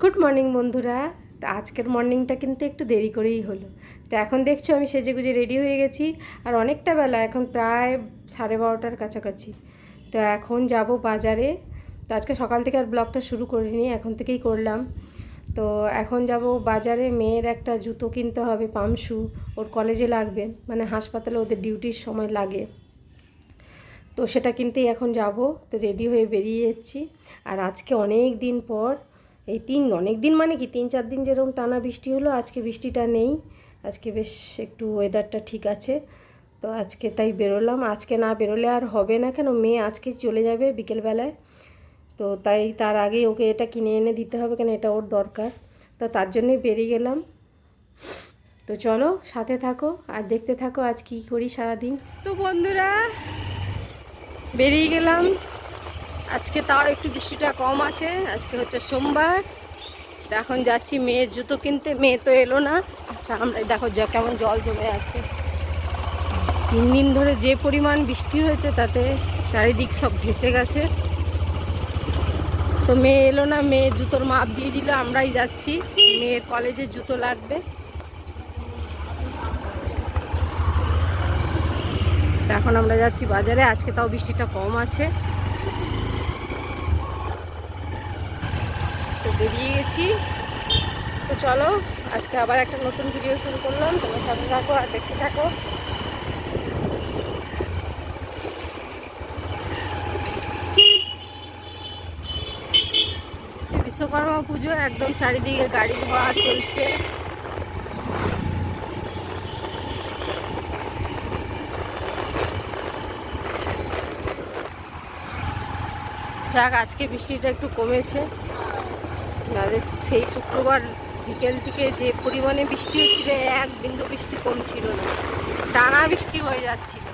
Good morning বন্ধুরা। তো আজকের মর্নিংটা কিন্তু একটু দেরি করেই হলো। তো এখন দেখছো আমি সেজেগুজে রেডি হয়ে গেছি, আর অনেকটা বেলা, এখন প্রায় 12:30টার কাছাকাছি। তো এখন যাব বাজারে। তো আজকে সকাল থেকে আর ব্লগটা শুরু করিনি, এখন থেকেই করলাম। তো এখন যাব বাজারে, মেয়ের একটা জুতো কিনতে হবে, পাম শু, ওর কলেজে লাগবে, মানে হাসপাতালে ওদের ডিউটির সময় লাগে। তো সেটা কিনতেই এখন যাব। তো রেডি হয়ে বেরিয়ে যাচ্ছি। আর আজকে অনেক দিন পর, অনেক দিন মানে কি 3-4 দিন যেরকম টানা বৃষ্টি হলো, আজকে বৃষ্টিটা নেই। আজকে বেশ একটু ওয়েদারটা ঠিক আছে। তো আজকে তাই বেরোলাম। আজকে না বেরোলে আর হবে না, কেন মেয়ে আজকে চলে যাবে বিকেলবেলায়। তো তাই তার আগেই ওকে এটা কিনে এনে দিতে হবে, কেন এটা ওর দরকার। তো তার জন্যই বেরিয়ে গেলাম। তো চলো সাথে থাকো আর দেখতে থাকো আজ কী করি সারাদিন। তো বন্ধুরা বেরিয়ে গেলাম। আজকে তাও একটু বৃষ্টিটা কম আছে, আজকে হচ্ছে সোমবার। এখন যাচ্ছি মেয়ের জুতো কিনতে, মেয়ে তো এলো না। আমরা দেখো কেমন জল জমে আছে। 3 দিন ধরে যে পরিমাণ বৃষ্টি হয়েছে তাতে চারিদিক সব ভেসে গেছে। তো মেয়ে এলো না, মেয়ের জুতোর মাপ দিয়ে দিল, আমরাই যাচ্ছি, মেয়ের কলেজে জুতো লাগবে। এখন আমরা যাচ্ছি বাজারে, আজকে তাও বৃষ্টিটা কম আছে। তো বেরিয়ে গেছি। তো চলো আজকে আবার একটা নতুন ভিডিও শুরু করলাম, তোমার সাথে থাকো আর দেখতে থাকো। বিশ্বকর্মা পুজো, একদম চারিদিকে গাড়ি ধোয়া চলছে। যাক আজকে বৃষ্টিটা একটু কমেছে, নাহলে সেই শুক্রবার বিকেল থেকে যে পরিমাণে বৃষ্টি হচ্ছিল, এক বিন্দু বৃষ্টি কম ছিল না, টানা বৃষ্টি হয়ে যাচ্ছিল।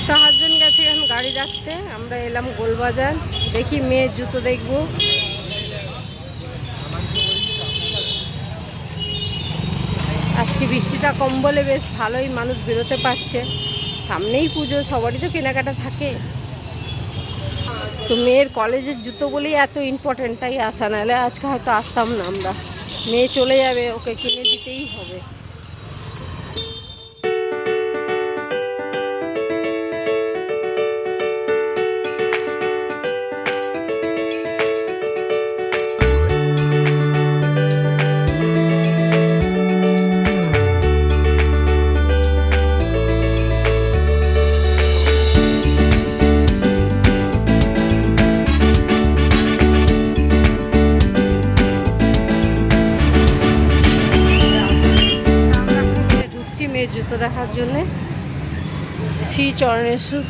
তো হাজবেন্ড গেছে এখন গাড়ি রাখতে, আমরা এলাম গোলবাজার, দেখি মেয়ের জুতো দেখবো। আজকে বৃষ্টিটা কম বলে বেশ ভালোই মানুষ বেরোতে পারছে, সামনেই পুজো, সবারই তো কেনাকাটা থাকে। তো মেয়ের কলেজের জুতো বলেই এত ইম্পর্টেন্ট, তাই আসা, নাহলে আজকে হয়তো আসতাম না আমরা। মেয়ে চলে যাবে, ওকে কিনে দিতেই হবে। মেয়ের জুতো দেখার জন্যে শ্রী চরণেশ্বর।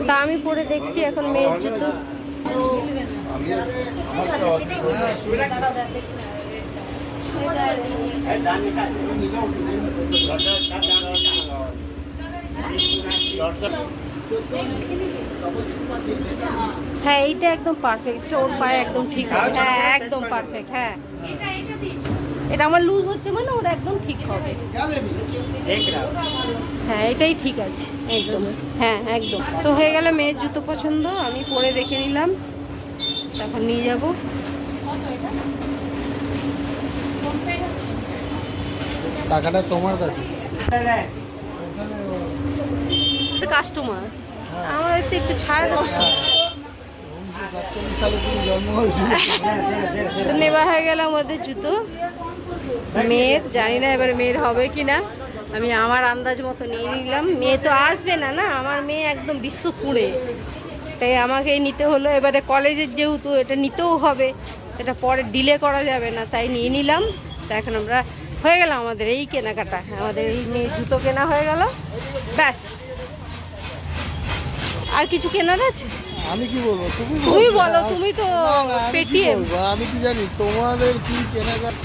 তা আমি পরে দেখছি এখন মেয়ের জুতো। হ্যাঁ এইটা একদম পারফেক্ট, ওর পায়ে একদম ঠিক হবে। হ্যাঁ একদম পারফেক্ট। হ্যাঁ এটা আমার লুজ হচ্ছে, মানে ওর একদম ঠিক হবে। হ্যাঁ এটাই ঠিক আছে একদম। হ্যাঁ একদম। তো হয়ে গেল মেয়ের জুতো পছন্দ, আমি পরে দেখে নিলাম, তখন নিয়ে যাব। টাকাটা তোমার কাছে, কাস্টমার আমাদের তো একটু ছাড় তো নেওয়া হয়ে গেল আমাদের জুতো। মেয়ের জানি না এবার মেয়ের হবে কি না, আমি আমার আন্দাজ মতো নিয়ে নিলাম। মেয়ে তো আসবে না, না আমার মেয়ে একদম বিশ্বপুরে, তাই আমাকেই নিতে হলো। এবারে কলেজের যেহেতু এটা নিতেও হবে, এটা পরে ডিলে করা যাবে না, তাই নিয়ে নিলাম। তা এখন আমরা হয়ে গেল আমাদের এই কেনাকাটা, আমাদের এই মেয়ে জুতো কেনা হয়ে গেল, ব্যাস। আর কিছু কেনার আছে? আমি কি বলবো, তুমি বলো, তুমি তো পেটিএম। আমি কি জানি তোমাদের কি কেনাকাটা।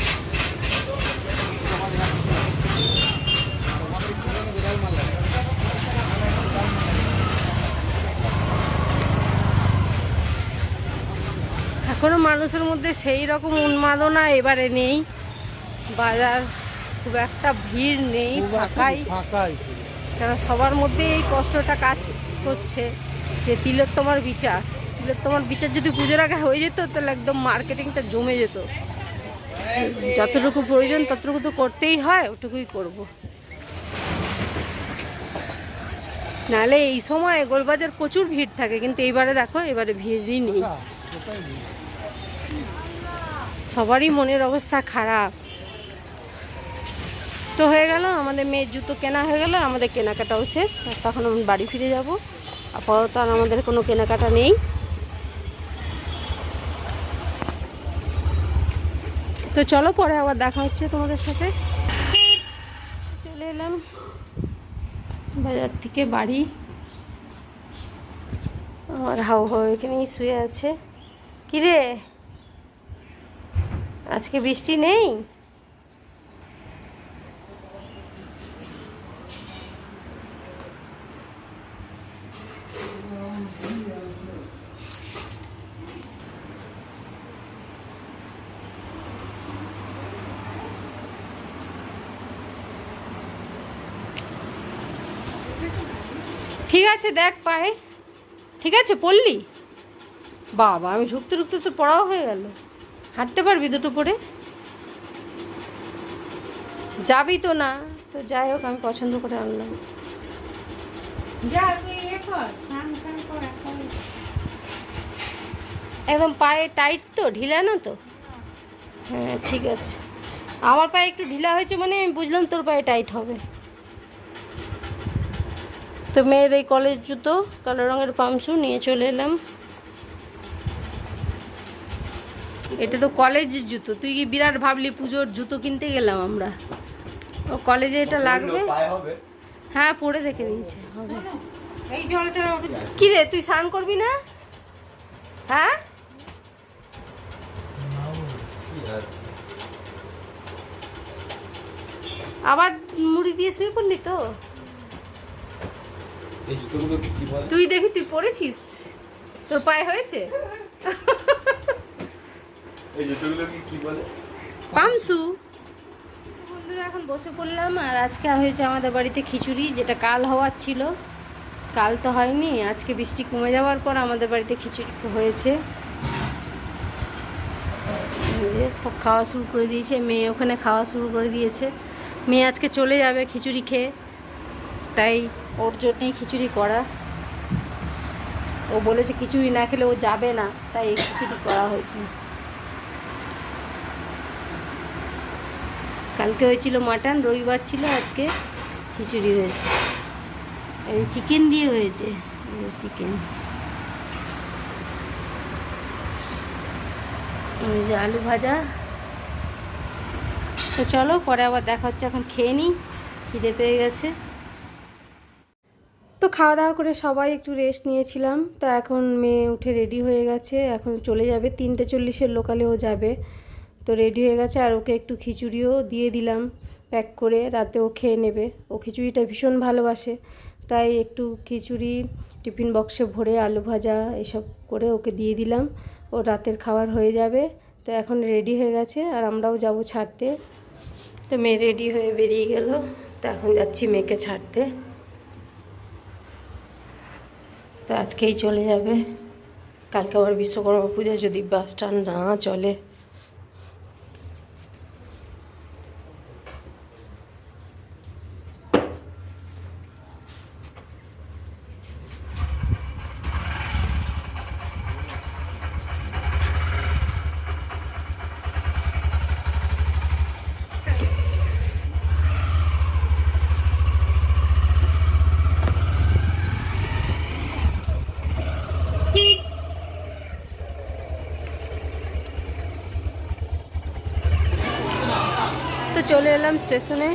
এখনো মানুষের মধ্যে সেই রকম উন্মাদনা এবারে নেই, বাজার খুব একটা ভিড় নেই, ফাঁকাই। ফাঁকাই ছিল। কেন সবার মধ্যে এই কষ্টটা কাজ করছে যে তিলোত্তমার বিচার। তিলোত্তমার বিচার যদি পুজোর আগে হয়ে যেত তাহলে একদম মার্কেটিংটা জমে যেত। যতটুকু প্রয়োজন ততটুকু তো করতেই হয়, ওটুকুই করব। নাহলে এই সময় গোলবাজার প্রচুর ভিড় থাকে, কিন্তু এইবারে দেখো এবারে ভিড়ই নেই। কোথায় নেই? সবারই মনের অবস্থা খারাপ। তো হয়ে গেল আমাদের মেয়ের জুতো কেনা হয়ে গেল, আমাদের কেনাকাটাও শেষ। তখন আমি বাড়ি ফিরে যাব। আপাতত আর আমাদের কোনো কেনাকাটা নেই। তো চলো পরে আবার দেখা হচ্ছে তোমাদের সাথে। চলে এলাম বাজার থেকে বাড়ি। আমার হাউ হাউ এখানেই শুয়ে আছে। কিরে আজকে বৃষ্টি নেই? ঠিক আছে দেখ পায়ে, ঠিক আছে পড়লি? বাবা আমি ঢুকতে ঢুকতে তো পড়াও হয়ে গেল। হাঁটতে পারবি দুটো পরে? যাবি তো না? তো যাই হোক আমি পছন্দ করে আনলাম। একদম পায়ে টাইট তো, ঢিলা না তো? হ্যাঁ ঠিক আছে। আমার পায়ে একটু ঢিলা হয়েছে মানে আমি বুঝলাম তোর পায়ে টাইট হবে। তো মেয়ের এই কলেজ জুতো কালো রঙের পামশু নিয়ে চলে এলাম। এটা তো কলেজের জুতো, তুই কি বিরাট ভাবলি পুজোর জুতো কিনতে গেলাম আমরা? ও কলেজে এটা লাগবে। হ্যাঁ পরে রেখে দিয়েছে, হবে। এই জলটা কি রে, তুই স্নান করবি না? হ্যাঁ আবার মুড়ি দিয়ে শুয়ে পড়লি তো? তুই দেখি তুই পড়েছিস, তোর পায়ে হয়েছে? পামসু। বন্ধুরা এখন বসে পড়লাম, আর আজকে হয়েছে আমাদের বাড়িতে খিচুড়ি, যেটা কাল হওয়ার ছিল। কাল তো হয়নি, আজকে বৃষ্টি কমে যাওয়ার পর আমাদের বাড়িতে খিচুড়ি তো হয়েছে। যে সব খাওয়া শুরু করে দিয়েছে, মেয়ে ওখানে খাওয়া শুরু করে দিয়েছে। মেয়ে আজকে চলে যাবে খিচুড়ি খেয়ে, তাই ওর জন্যই খিচুড়ি করা। ও বলেছে খিচুড়ি না খেলে ও যাবে না, তাই এই খিচুড়ি করা হয়েছে। কালকে হয়েছিল মাটন, রবিবার ছিল, আজকে খিচুড়ি হয়েছে। এই চিকেন দিয়ে হয়েছে, চিকেন। ওই যে আলু ভাজা। তো চলো পরে আবার দেখা হচ্ছে, এখন খেয়ে নিই, খিদে পেয়ে গেছে। তো খাওয়া দাওয়া করে সবাই একটু রেস্ট নিয়েছিলাম। তো এখন মেয়ে উঠে রেডি হয়ে গেছে, এখন চলে যাবে 3:40 লোকালেও যাবে। তো রেডি হয়ে গেছে, আর ওকে একটু খিচুড়িও দিয়ে দিলাম প্যাক করে, রাতে ও খেয়ে নেবে। ও খিচুড়িটা ভীষণ ভালোবাসে, তাই একটু খিচুড়ি টিফিন বক্সে ভরে আলু ভাজা এসব করে ওকে দিয়ে দিলাম। ও রাতের খাবার হয়ে যাবে। তো এখন রেডি হয়ে গেছে, আর আমরাও যাব ছাড়তে। তো মেয়ে রেডি হয়ে বেরিয়ে গেল, তো এখন যাচ্ছি মেয়েকে ছাড়তে। তো আজকেই চলে যাবে, কালকে আবার বিশ্বকর্মা পূজা, যদি বাসটা না চলে। তো চলে এলাম স্টেশনে।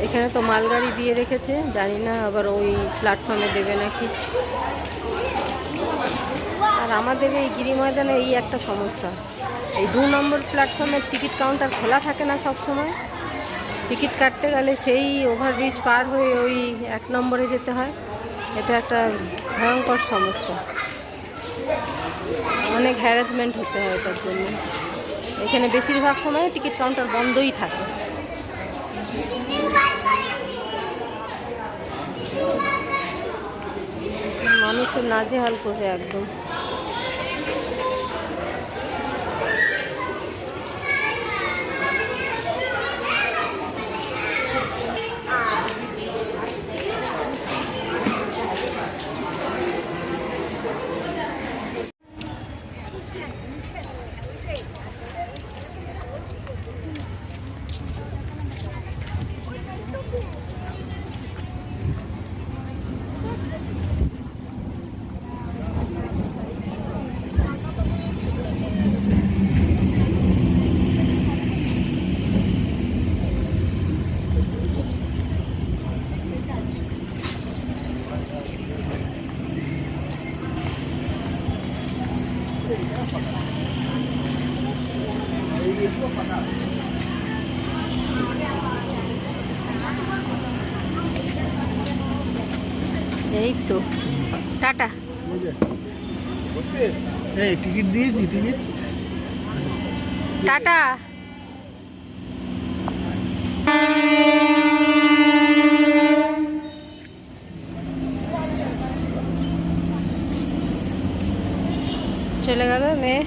এখানে তো মালগাড়ি দিয়ে রেখেছে, জানি না আবার ওই প্ল্যাটফর্মে দেবে নাকি। আর আমাদের এই গিরি ময়দানে এই একটা সমস্যা, এই 2 নম্বর প্ল্যাটফর্মের টিকিট কাউন্টার খোলা থাকে না সব সময়। টিকিট কাটতে গেলে সেই ওভারব্রিজ পার হয়ে ওই 1 নম্বরে যেতে হয়। এটা একটা ভয়ঙ্কর সমস্যা। অনেক হ্যারাসমেন্ট হতে হয় তার জন্য। এখানে বেশিরভাগ সময় টিকিট কাউন্টার বন্ধই থাকে। মানুষের নাজেহাল করে একদম। এই তো টাটা। এই টিকিট দিয়েছি, টিকিট টাটা। চলে গেল মেয়ে।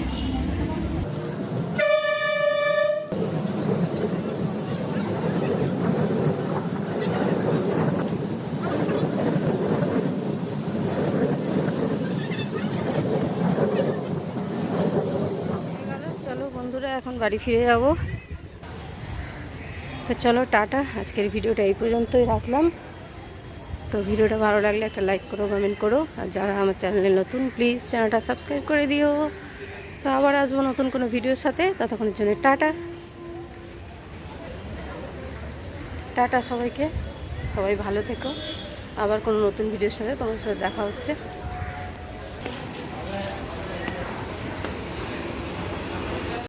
চলো বন্ধুরা, এখন বাড়ি ফিরে যাব। তো চলো টাটা। আজকের ভিডিওটা এই পর্যন্তই রাখলাম। তো ভিডিওটা ভালো লাগলে একটা লাইক করো, কমেন্ট করো, আর যারা আমার চ্যানেলে নতুন প্লিজ চ্যানেলটা সাবস্ক্রাইব করে দিও। তো আবার আসবো নতুন কোনো ভিডিওর সাথে, ততক্ষণের জন্য টাটা। টাটা সবাইকে, সবাই ভালো থেকো। আবার কোনো নতুন ভিডিওর সাথে তোমার সাথে দেখা হচ্ছে।